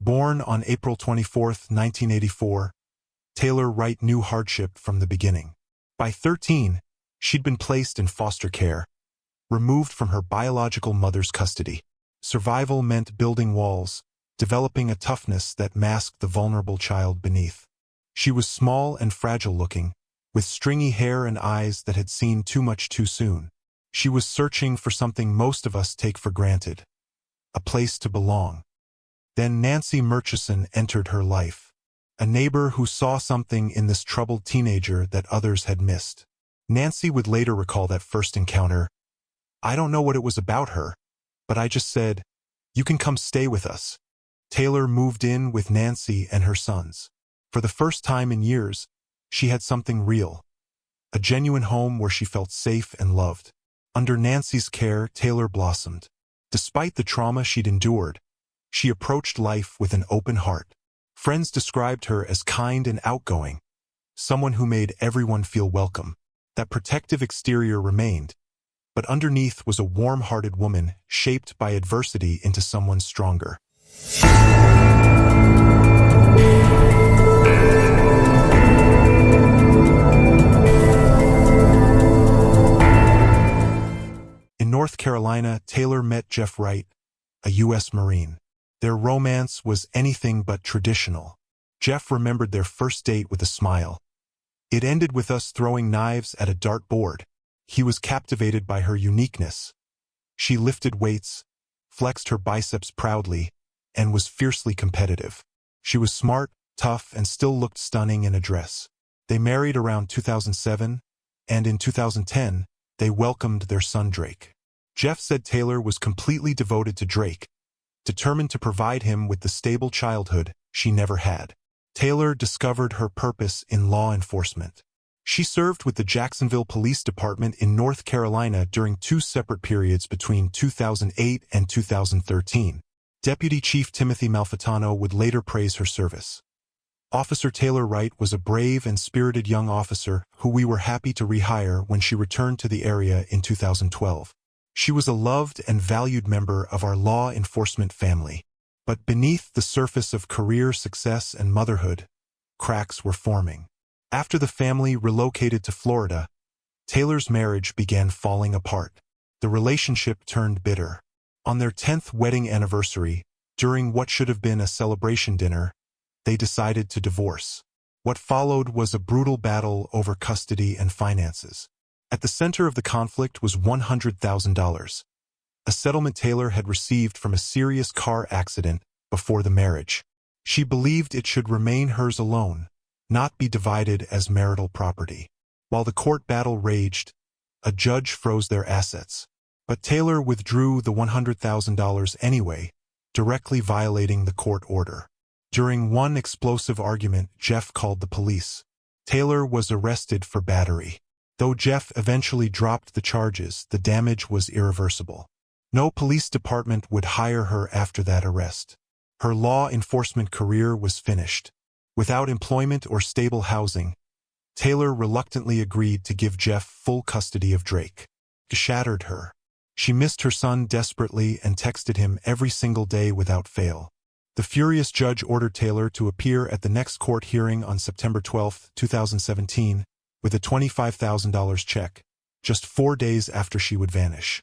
Born on April 24, 1984, Taylor Wright knew hardship from the beginning. By 13, she'd been placed in foster care, removed from her biological mother's custody. Survival meant building walls, developing a toughness that masked the vulnerable child beneath. She was small and fragile-looking, with stringy hair and eyes that had seen too much too soon. She was searching for something most of us take for granted, a place to belong. Then Nancy Murchison entered her life, a neighbor who saw something in this troubled teenager that others had missed. Nancy would later recall that first encounter. "I don't know what it was about her, but I just said, 'You can come stay with us.'" Taylor moved in with Nancy and her sons. For the first time in years, she had something real, a genuine home where she felt safe and loved. Under Nancy's care, Taylor blossomed. Despite the trauma she'd endured, she approached life with an open heart. Friends described her as kind and outgoing, someone who made everyone feel welcome. That protective exterior remained, but underneath was a warm-hearted woman shaped by adversity into someone stronger. In North Carolina, Taylor met Jeff Wright, a U.S. Marine. Their romance was anything but traditional. Jeff remembered their first date with a smile. "It ended with us throwing knives at a dartboard." He was captivated by her uniqueness. She lifted weights, flexed her biceps proudly, and was fiercely competitive. She was smart, tough, and still looked stunning in a dress. They married around 2007, and in 2010, they welcomed their son Drake. Jeff said Taylor was completely devoted to Drake, determined to provide him with the stable childhood she never had. Taylor discovered her purpose in law enforcement. She served with the Jacksonville Police Department in North Carolina during 2 separate periods between 2008 and 2013. Deputy Chief Timothy Malfitano would later praise her service. Officer Taylor Wright was a brave and spirited young officer who we were happy to rehire when she returned to the area in 2012. She was a loved and valued member of our law enforcement family. But beneath the surface of career success and motherhood, cracks were forming. After the family relocated to Florida, Taylor's marriage began falling apart. The relationship turned bitter. On their 10th wedding anniversary, during what should have been a celebration dinner, they decided to divorce. What followed was a brutal battle over custody and finances. At the center of the conflict was $100,000, a settlement Taylor had received from a serious car accident before the marriage. She believed it should remain hers alone, not be divided as marital property. While the court battle raged, a judge froze their assets. But Taylor withdrew the $100,000 anyway, directly violating the court order. During one explosive argument, Jeff called the police. Taylor was arrested for battery. Though Jeff eventually dropped the charges, the damage was irreversible. No police department would hire her after that arrest. Her law enforcement career was finished. Without employment or stable housing, Taylor reluctantly agreed to give Jeff full custody of Drake. It shattered her. She missed her son desperately and texted him every single day without fail. The furious judge ordered Taylor to appear at the next court hearing on September 12, 2017, with a $25,000 check, just 4 days after she would vanish.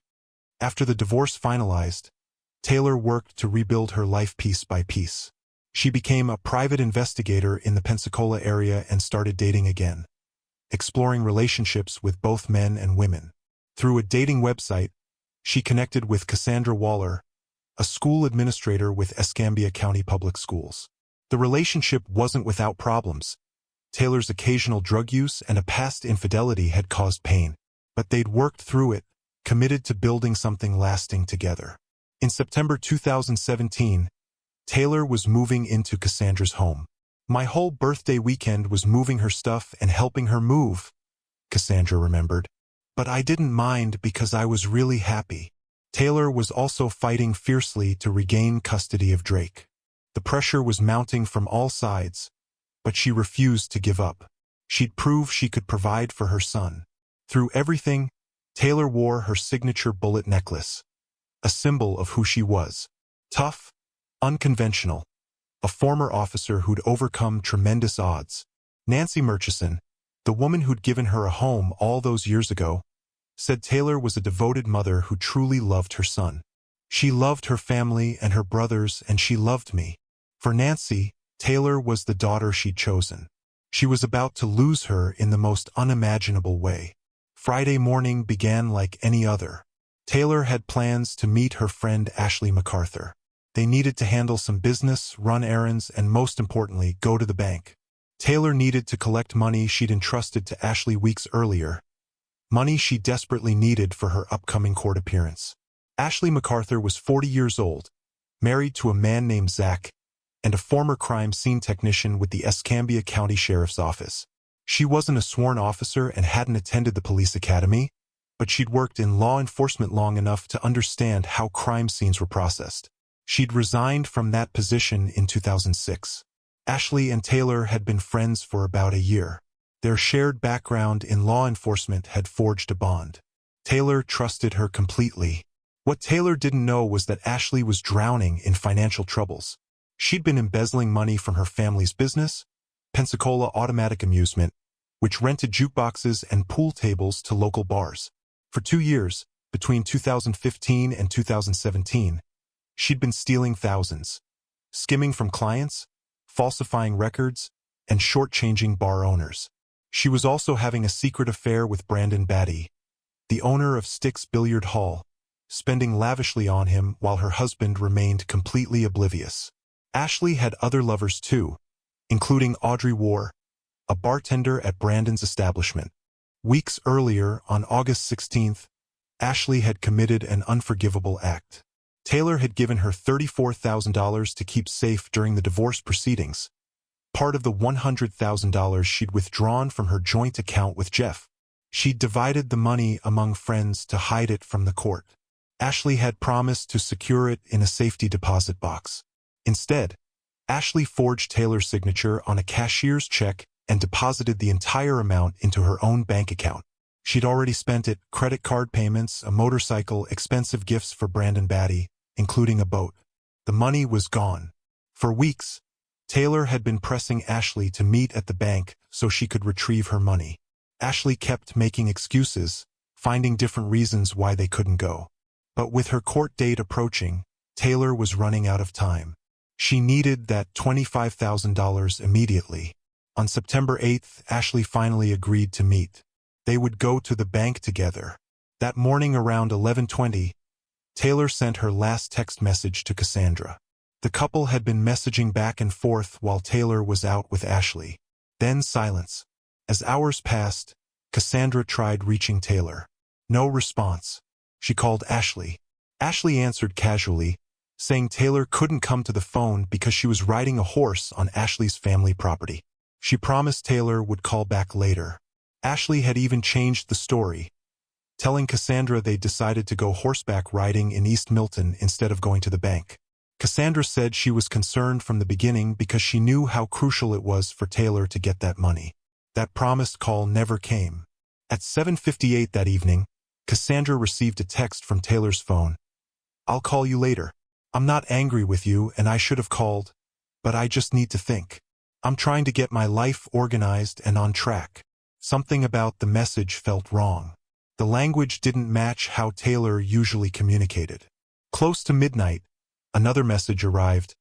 After the divorce finalized, Taylor worked to rebuild her life piece by piece. She became a private investigator in the Pensacola area and started dating again, exploring relationships with both men and women. Through a dating website, she connected with Cassandra Waller, a school administrator with Escambia County Public Schools. The relationship wasn't without problems. Taylor's occasional drug use and a past infidelity had caused pain, but they'd worked through it, committed to building something lasting together. In September 2017, Taylor was moving into Cassandra's home. "My whole birthday weekend was moving her stuff and helping her move," Cassandra remembered. "But I didn't mind because I was really happy." Taylor was also fighting fiercely to regain custody of Drake. The pressure was mounting from all sides, but she refused to give up. She'd prove she could provide for her son. Through everything, Taylor wore her signature bullet necklace, a symbol of who she was. Tough, unconventional, a former officer who'd overcome tremendous odds. Nancy Murchison, the woman who'd given her a home all those years ago, said Taylor was a devoted mother who truly loved her son. She loved her family and her brothers, and she loved me. For Nancy, Taylor was the daughter she'd chosen. She was about to lose her in the most unimaginable way. Friday morning began like any other. Taylor had plans to meet her friend Ashley McArthur. They needed to handle some business, run errands, and most importantly, go to the bank. Taylor needed to collect money she'd entrusted to Ashley weeks earlier, money she desperately needed for her upcoming court appearance. Ashley McArthur was 40 years old, married to a man named Zach, and a former crime scene technician with the Escambia County Sheriff's Office. She wasn't a sworn officer and hadn't attended the police academy, but she'd worked in law enforcement long enough to understand how crime scenes were processed. She'd resigned from that position in 2006. Ashley and Taylor had been friends for about a year. Their shared background in law enforcement had forged a bond. Taylor trusted her completely. What Taylor didn't know was that Ashley was drowning in financial troubles. She'd been embezzling money from her family's business, Pensacola Automatic Amusement, which rented jukeboxes and pool tables to local bars. For 2 years, between 2015 and 2017, she'd been stealing thousands, skimming from clients, falsifying records, and shortchanging bar owners. She was also having a secret affair with Brandon Batty, the owner of Styx Billiard Hall, spending lavishly on him while her husband remained completely oblivious. Ashley had other lovers too, including Audrey War, a bartender at Brandon's establishment. Weeks earlier, on August 16th, Ashley had committed an unforgivable act. Taylor had given her $34,000 to keep safe during the divorce proceedings, part of the $100,000 she'd withdrawn from her joint account with Jeff. She'd divided the money among friends to hide it from the court. Ashley had promised to secure it in a safety deposit box. Instead, Ashley forged Taylor's signature on a cashier's check and deposited the entire amount into her own bank account. She'd already spent it: credit card payments, a motorcycle, expensive gifts for Brandon Batty, including a boat. The money was gone. For weeks, Taylor had been pressing Ashley to meet at the bank so she could retrieve her money. Ashley kept making excuses, finding different reasons why they couldn't go. But with her court date approaching, Taylor was running out of time. She needed that $25,000 immediately. On September 8th, Ashley finally agreed to meet. They would go to the bank together. That morning around 11:20, Taylor sent her last text message to Cassandra. The couple had been messaging back and forth while Taylor was out with Ashley. Then silence. As hours passed, Cassandra tried reaching Taylor. No response. She called Ashley. Ashley answered casually, saying Taylor couldn't come to the phone because she was riding a horse on Ashley's family property. She promised Taylor would call back later. Ashley had even changed the story, telling Cassandra they'd decided to go horseback riding in East Milton instead of going to the bank. Cassandra said she was concerned from the beginning because she knew how crucial it was for Taylor to get that money. That promised call never came. At 7:58 that evening, Cassandra received a text from Taylor's phone. "I'll call you later. I'm not angry with you and I should have called, but I just need to think. I'm trying to get my life organized and on track." Something about the message felt wrong. The language didn't match how Taylor usually communicated. Close to midnight, another message arrived.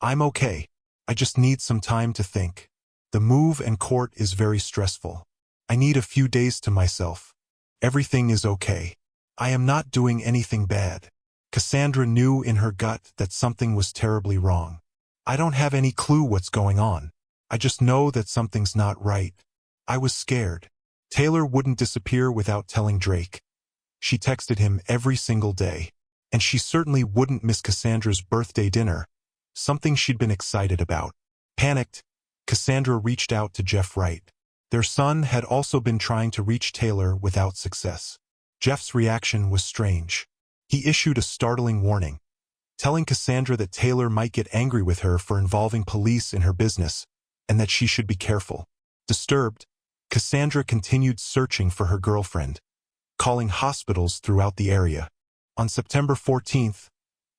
"I'm okay. I just need some time to think. The move and court is very stressful. I need a few days to myself. Everything is okay. I am not doing anything bad." Cassandra knew in her gut that something was terribly wrong. "I don't have any clue what's going on. I just know that something's not right. I was scared." Taylor wouldn't disappear without telling Drake. She texted him every single day. And she certainly wouldn't miss Cassandra's birthday dinner, something she'd been excited about. Panicked, Cassandra reached out to Jeff Wright. Their son had also been trying to reach Taylor without success. Jeff's reaction was strange. He issued a startling warning, telling Cassandra that Taylor might get angry with her for involving police in her business, and that she should be careful. Disturbed, Cassandra continued searching for her girlfriend, calling hospitals throughout the area. On September 14th,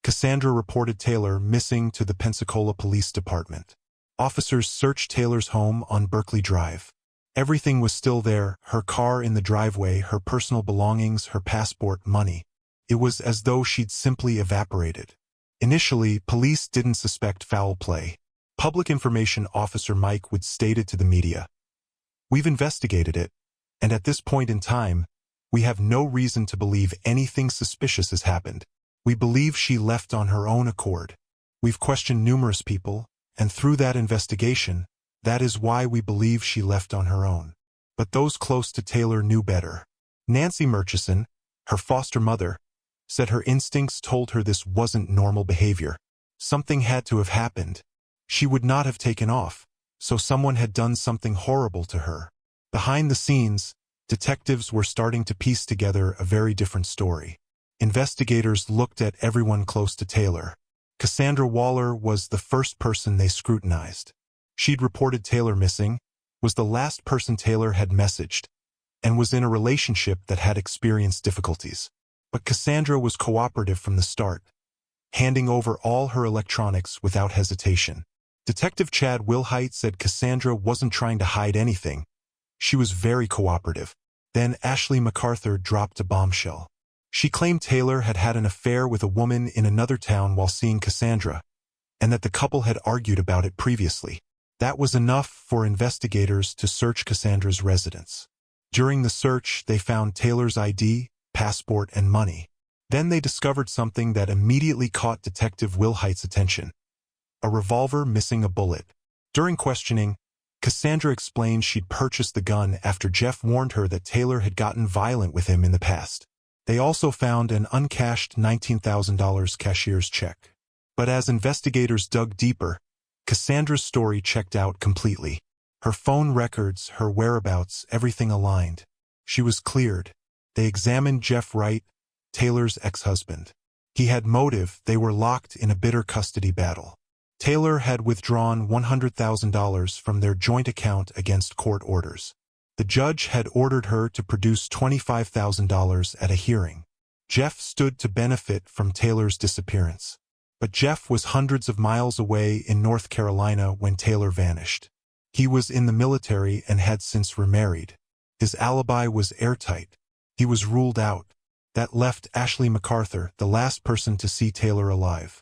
Cassandra reported Taylor missing to the Pensacola Police Department. Officers searched Taylor's home on Berkeley Drive. Everything was still there, her car in the driveway, her personal belongings, her passport, money. It was as though she'd simply evaporated. Initially, police didn't suspect foul play. Public Information Officer Mike Wood stated to the media, "We've investigated it, and at this point in time, we have no reason to believe anything suspicious has happened. We believe she left on her own accord. We've questioned numerous people, and through that investigation, that is why we believe she left on her own." But those close to Taylor knew better. Nancy Murchison, her foster mother, said her instincts told her this wasn't normal behavior. Something had to have happened. She would not have taken off, so someone had done something horrible to her. Behind the scenes, detectives were starting to piece together a very different story. Investigators looked at everyone close to Taylor. Cassandra Waller was the first person they scrutinized. She'd reported Taylor missing, was the last person Taylor had messaged, and was in a relationship that had experienced difficulties. But Cassandra was cooperative from the start, handing over all her electronics without hesitation. Detective Chad Wilhite said Cassandra wasn't trying to hide anything. She was very cooperative. Then Ashley McArthur dropped a bombshell. She claimed Taylor had had an affair with a woman in another town while seeing Cassandra, and that the couple had argued about it previously. That was enough for investigators to search Cassandra's residence. During the search, they found Taylor's ID, passport, and money. Then they discovered something that immediately caught Detective Wilhite's attention: a revolver missing a bullet. During questioning, Cassandra explained she'd purchased the gun after Jeff warned her that Taylor had gotten violent with him in the past. They also found an uncashed $19,000 cashier's check. But as investigators dug deeper, Cassandra's story checked out completely. Her phone records, her whereabouts, everything aligned. She was cleared. They examined Jeff Wright, Taylor's ex-husband. He had motive. They were locked in a bitter custody battle. Taylor had withdrawn $100,000 from their joint account against court orders. The judge had ordered her to produce $25,000 at a hearing. Jeff stood to benefit from Taylor's disappearance. But Jeff was hundreds of miles away in North Carolina when Taylor vanished. He was in the military and had since remarried. His alibi was airtight. He was ruled out. That left Ashley McArthur, the last person to see Taylor alive.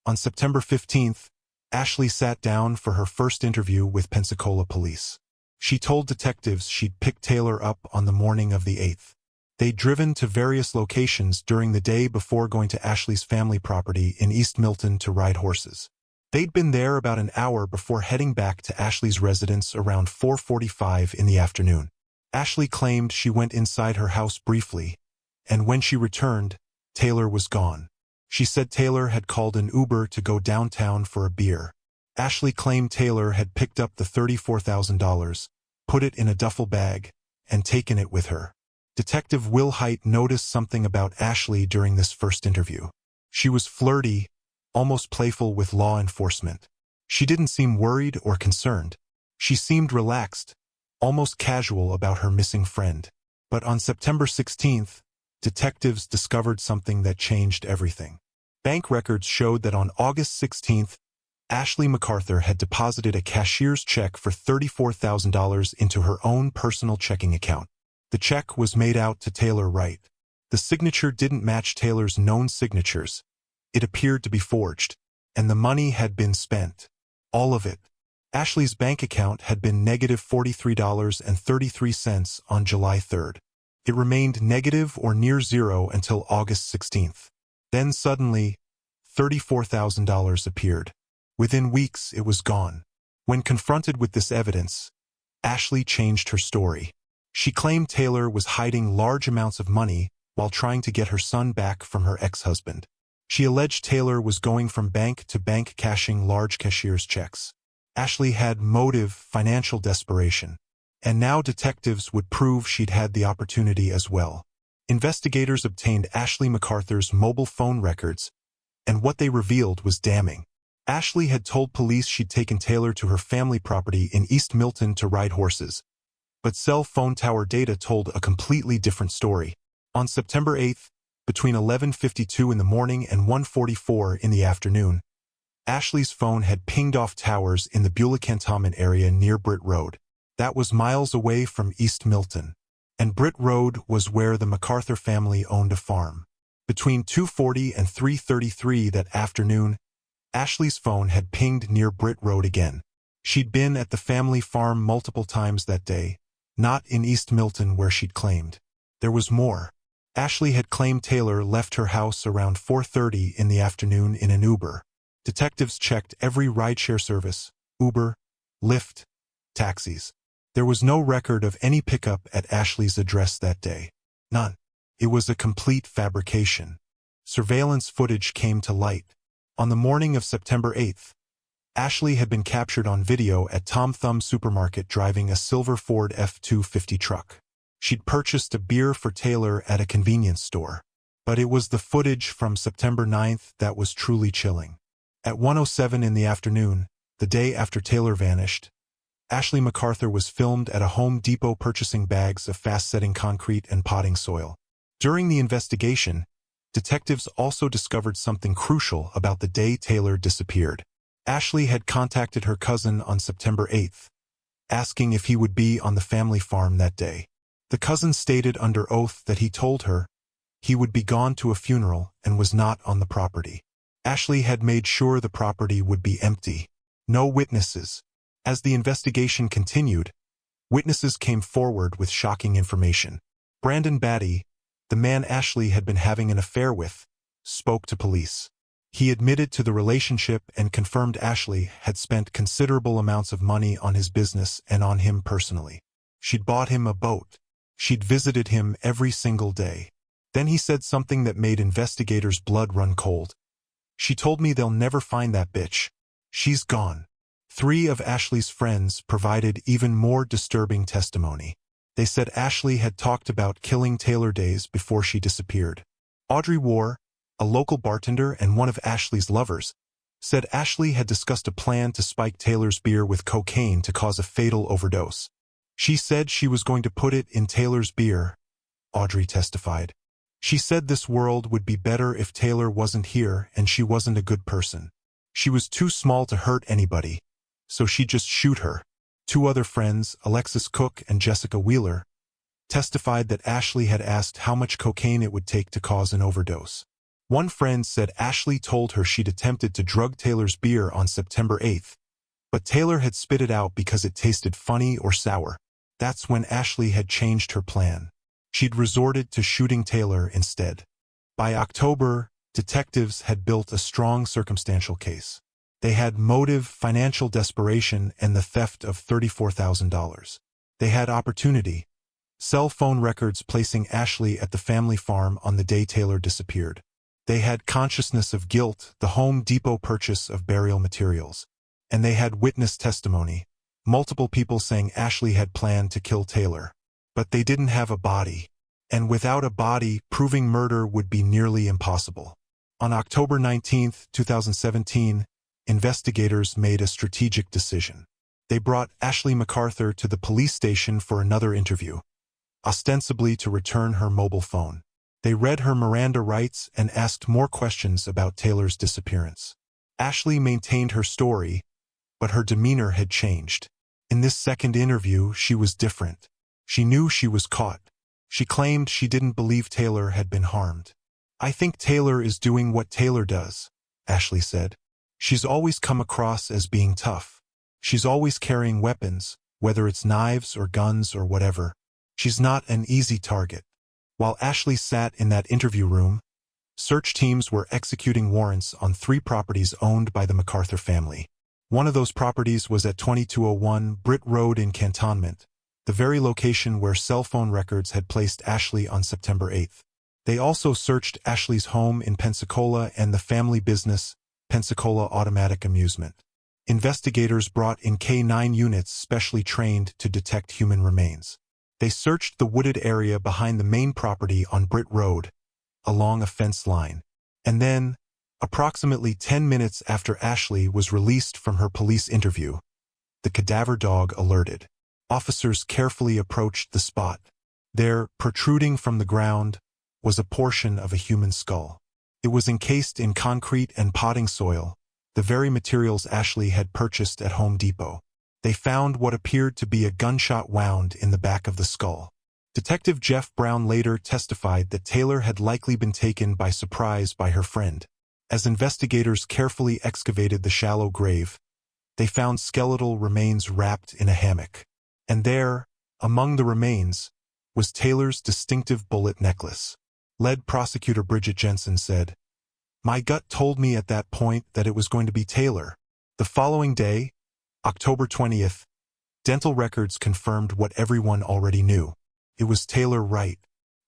On September 15th, Ashley sat down for her first interview with Pensacola police. She told detectives she'd picked Taylor up on the morning of the 8th. They'd driven to various locations during the day before going to Ashley's family property in East Milton to ride horses. They'd been there about an hour before heading back to Ashley's residence around 4:45 in the afternoon. Ashley claimed she went inside her house briefly, and when she returned, Taylor was gone. She said Taylor had called an Uber to go downtown for a beer. Ashley claimed Taylor had picked up the $34,000, put it in a duffel bag, and taken it with her. Detective Wilhite noticed something about Ashley during this first interview. She was flirty, almost playful with law enforcement. She didn't seem worried or concerned. She seemed relaxed, almost casual about her missing friend. But on September 16th, detectives discovered something that changed everything. Bank records showed that on August 16th, Ashley McArthur had deposited a cashier's check for $34,000 into her own personal checking account. The check was made out to Taylor Wright. The signature didn't match Taylor's known signatures. It appeared to be forged, and the money had been spent. All of it. Ashley's bank account had been negative $43.33 on July 3rd. It remained negative or near zero until August 16th. Then suddenly, $34,000 appeared. Within weeks, it was gone. When confronted with this evidence, Ashley changed her story. She claimed Taylor was hiding large amounts of money while trying to get her son back from her ex-husband. She alleged Taylor was going from bank to bank cashing large cashier's checks. Ashley had motive, financial desperation. And now detectives would prove she'd had the opportunity as well. Investigators obtained Ashley McArthur's mobile phone records, and what they revealed was damning. Ashley had told police she'd taken Taylor to her family property in East Milton to ride horses. But cell phone tower data told a completely different story. On September 8th, Between 11:52 in the morning and 1:44 in the afternoon, Ashley's phone had pinged off towers in the Beulah Cantonment area near Britt Road. That was miles away from East Milton. And Britt Road was where the McArthur family owned a farm. Between 2:40 and 3:33 that afternoon, Ashley's phone had pinged near Britt Road again. She'd been at the family farm multiple times that day, not in East Milton where she'd claimed. There was more. Ashley had claimed Taylor left her house around 4:30 in the afternoon in an Uber. Detectives checked every rideshare service, Uber, Lyft, taxis. There was no record of any pickup at Ashley's address that day. None. It was a complete fabrication. Surveillance footage came to light. On the morning of September 8th, Ashley had been captured on video at Tom Thumb Supermarket driving a silver Ford F-250 truck. She'd purchased a beer for Taylor at a convenience store. But it was the footage from September 9th that was truly chilling. At 1:07 in the afternoon, the day after Taylor vanished, Ashley McArthur was filmed at a Home Depot purchasing bags of fast-setting concrete and potting soil. During the investigation, detectives also discovered something crucial about the day Taylor disappeared. Ashley had contacted her cousin on September 8th, asking if he would be on the family farm that day. The cousin stated under oath that he told her he would be gone to a funeral and was not on the property. Ashley had made sure the property would be empty. No witnesses. As the investigation continued, witnesses came forward with shocking information. Brandon Batty, the man Ashley had been having an affair with, spoke to police. He admitted to the relationship and confirmed Ashley had spent considerable amounts of money on his business and on him personally. She'd bought him a boat. She'd visited him every single day. Then he said something that made investigators' blood run cold. She told me they'll never find that bitch. She's gone. 3 of Ashley's friends provided even more disturbing testimony. They said Ashley had talked about killing Taylor days before she disappeared. Audrey Warr, a local bartender and one of Ashley's lovers, said Ashley had discussed a plan to spike Taylor's beer with cocaine to cause a fatal overdose. She said she was going to put it in Taylor's beer, Audrey testified. She said this world would be better if Taylor wasn't here and she wasn't a good person. She was too small to hurt anybody, so she'd just shoot her. 2 other friends, Alexis Cook and Jessica Wheeler, testified that Ashley had asked how much cocaine it would take to cause an overdose. One friend said Ashley told her she'd attempted to drug Taylor's beer on September 8th, but Taylor had spit it out because it tasted funny or sour. That's when Ashley had changed her plan. She'd resorted to shooting Taylor instead. By October, detectives had built a strong circumstantial case. They had motive, financial desperation, and the theft of $34,000. They had opportunity. Cell phone records placing Ashley at the family farm on the day Taylor disappeared. They had consciousness of guilt, the Home Depot purchase of burial materials. And they had witness testimony, multiple people saying Ashley had planned to kill Taylor. But they didn't have a body. And without a body, proving murder would be nearly impossible. On October 19, 2017, investigators made a strategic decision. They brought Ashley McArthur to the police station for another interview, ostensibly to return her mobile phone. They read her Miranda rights and asked more questions about Taylor's disappearance. Ashley maintained her story, but her demeanor had changed. In this second interview, she was different. She knew she was caught. She claimed she didn't believe Taylor had been harmed. "I think Taylor is doing what Taylor does," Ashley said. "She's always come across as being tough. She's always carrying weapons, whether it's knives or guns or whatever. She's not an easy target." While Ashley sat in that interview room, search teams were executing warrants on 3 properties owned by the McArthur family. One of those properties was at 2201 Britt Road in Cantonment, the very location where cell phone records had placed Ashley on September 8th. They also searched Ashley's home in Pensacola and the family business, Pensacola Automatic Amusement. Investigators brought in K-9 units specially trained to detect human remains. They searched the wooded area behind the main property on Britt Road, along a fence line. And then, approximately 10 minutes after Ashley was released from her police interview, the cadaver dog alerted. Officers carefully approached the spot. There, protruding from the ground, was a portion of a human skull. It was encased in concrete and potting soil, the very materials Ashley had purchased at Home Depot. They found what appeared to be a gunshot wound in the back of the skull. Detective Jeff Brown later testified that Taylor had likely been taken by surprise by her friend. As investigators carefully excavated the shallow grave, they found skeletal remains wrapped in a hammock. And there, among the remains, was Taylor's distinctive bullet necklace. Lead prosecutor Bridget Jensen said, "My gut told me at that point that it was going to be Taylor." The following day, October 20th, dental records confirmed what everyone already knew. It was Taylor Wright.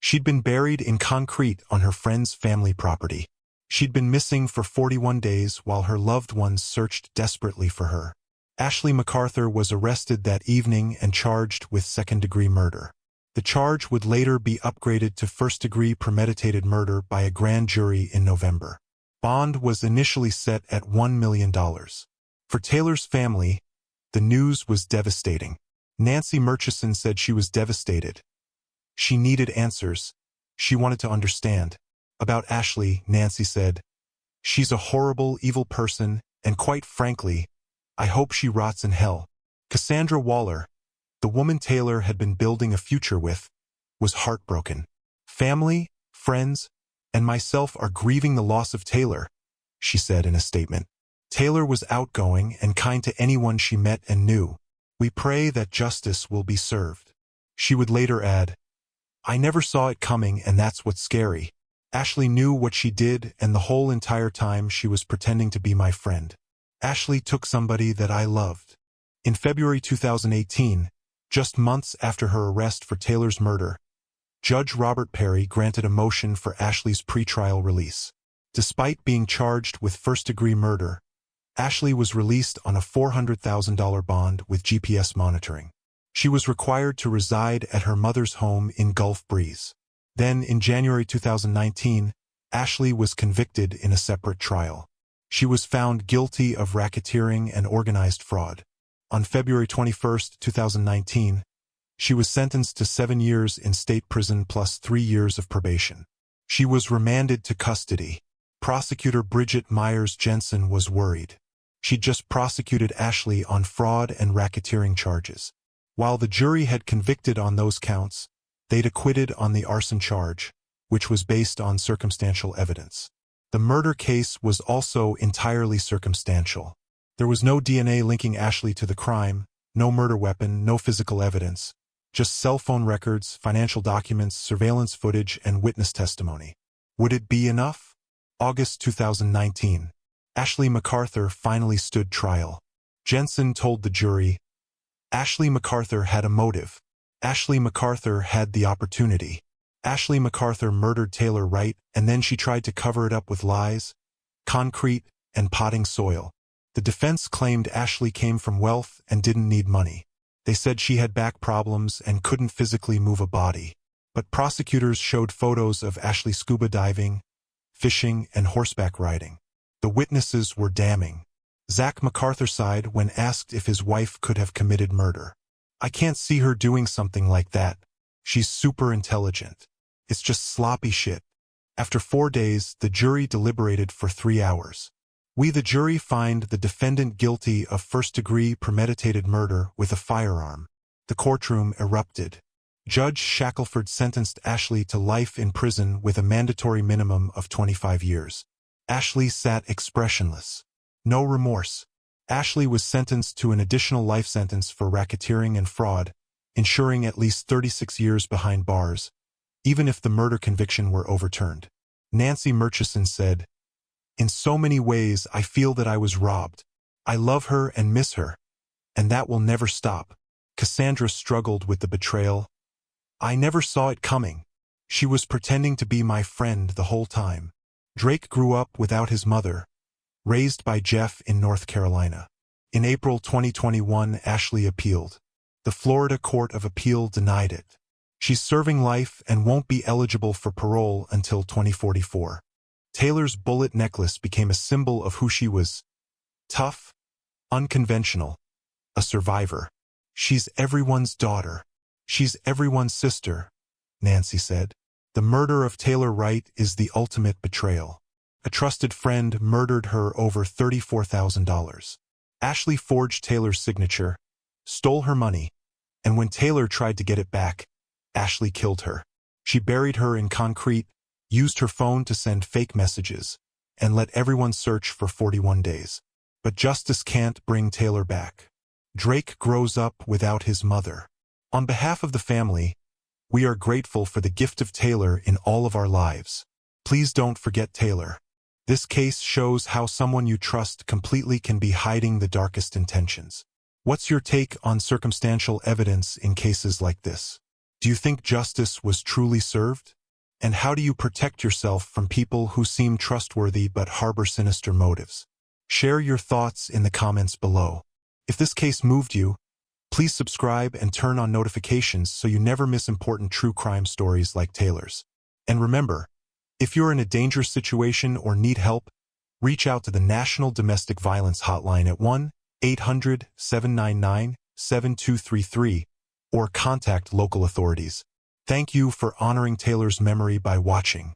She'd been buried in concrete on her friend's family property. She'd been missing for 41 days while her loved ones searched desperately for her. Ashley McArthur was arrested that evening and charged with second-degree murder. The charge would later be upgraded to first-degree premeditated murder by a grand jury in November. Bond was initially set at $1 million. For Taylor's family, the news was devastating. Nancy Murchison said she was devastated. She needed answers. She wanted to understand. About Ashley, Nancy said, "She's a horrible, evil person, and quite frankly, I hope she rots in hell." Cassandra Waller, the woman Taylor had been building a future with, was heartbroken. "Family, friends, and myself are grieving the loss of Taylor," she said in a statement. Taylor was outgoing and kind to anyone she met and knew. "We pray that justice will be served." She would later add, "I never saw it coming, and that's what's scary. Ashley knew what she did, and the whole entire time she was pretending to be my friend. Ashley took somebody that I loved." In February 2018, just months after her arrest for Taylor's murder, Judge Robert Perry granted a motion for Ashley's pretrial release. Despite being charged with first-degree murder, Ashley was released on a $400,000 bond with GPS monitoring. She was required to reside at her mother's home in Gulf Breeze. Then, in January 2019, Ashley was convicted in a separate trial. She was found guilty of racketeering and organized fraud. On February 21, 2019, she was sentenced to 7 years in state prison plus 3 years of probation. She was remanded to custody. Prosecutor Bridget Myers Jensen was worried. She'd just prosecuted Ashley on fraud and racketeering charges. While the jury had convicted on those counts, they'd acquitted on the arson charge, which was based on circumstantial evidence. The murder case was also entirely circumstantial. There was no DNA linking Ashley to the crime, no murder weapon, no physical evidence, just cell phone records, financial documents, surveillance footage, and witness testimony. Would it be enough? August 2019. Ashley McArthur finally stood trial. Jensen told the jury, "Ashley McArthur had a motive. Ashley McArthur had the opportunity. Ashley McArthur murdered Taylor Wright, and then she tried to cover it up with lies, concrete, and potting soil. The defense claimed Ashley came from wealth and didn't need money. They said she had back problems and couldn't physically move a body. But prosecutors showed photos of Ashley scuba diving, fishing, and horseback riding. The witnesses were damning. Zach McArthur sighed when asked if his wife could have committed murder. "I can't see her doing something like that. She's super intelligent. It's just sloppy shit." After 4 days, the jury deliberated for 3 hours. "We, the jury, find the defendant guilty of first-degree premeditated murder with a firearm." The courtroom erupted. Judge Shackelford sentenced Ashley to life in prison with a mandatory minimum of 25 years. Ashley sat expressionless. No remorse. Ashley was sentenced to an additional life sentence for racketeering and fraud, ensuring at least 36 years behind bars, even if the murder conviction were overturned. Nancy Murchison said, "In so many ways, I feel that I was robbed. I love her and miss her, and that will never stop." Cassandra struggled with the betrayal. "I never saw it coming. She was pretending to be my friend the whole time." Drake grew up without his mother, raised by Jeff in North Carolina. In April 2021, Ashley appealed. The Florida Court of Appeal denied it. She's serving life and won't be eligible for parole until 2044. Taylor's bullet necklace became a symbol of who she was: tough, unconventional, a survivor. "She's everyone's daughter. She's everyone's sister," Nancy said. The murder of Taylor Wright is the ultimate betrayal. A trusted friend murdered her over $34,000. Ashley forged Taylor's signature, stole her money, and when Taylor tried to get it back, Ashley killed her. She buried her in concrete, used her phone to send fake messages, and let everyone search for 41 days. But justice can't bring Taylor back. Drake grows up without his mother. On behalf of the family, we are grateful for the gift of Taylor in all of our lives. Please don't forget Taylor. This case shows how someone you trust completely can be hiding the darkest intentions. What's your take on circumstantial evidence in cases like this? Do you think justice was truly served? And how do you protect yourself from people who seem trustworthy but harbor sinister motives? Share your thoughts in the comments below. If this case moved you, please subscribe and turn on notifications so you never miss important true crime stories like Taylor's. And remember, if you're in a dangerous situation or need help, reach out to the National Domestic Violence Hotline at 1-800-799-7233 or contact local authorities. Thank you for honoring Taylor's memory by watching.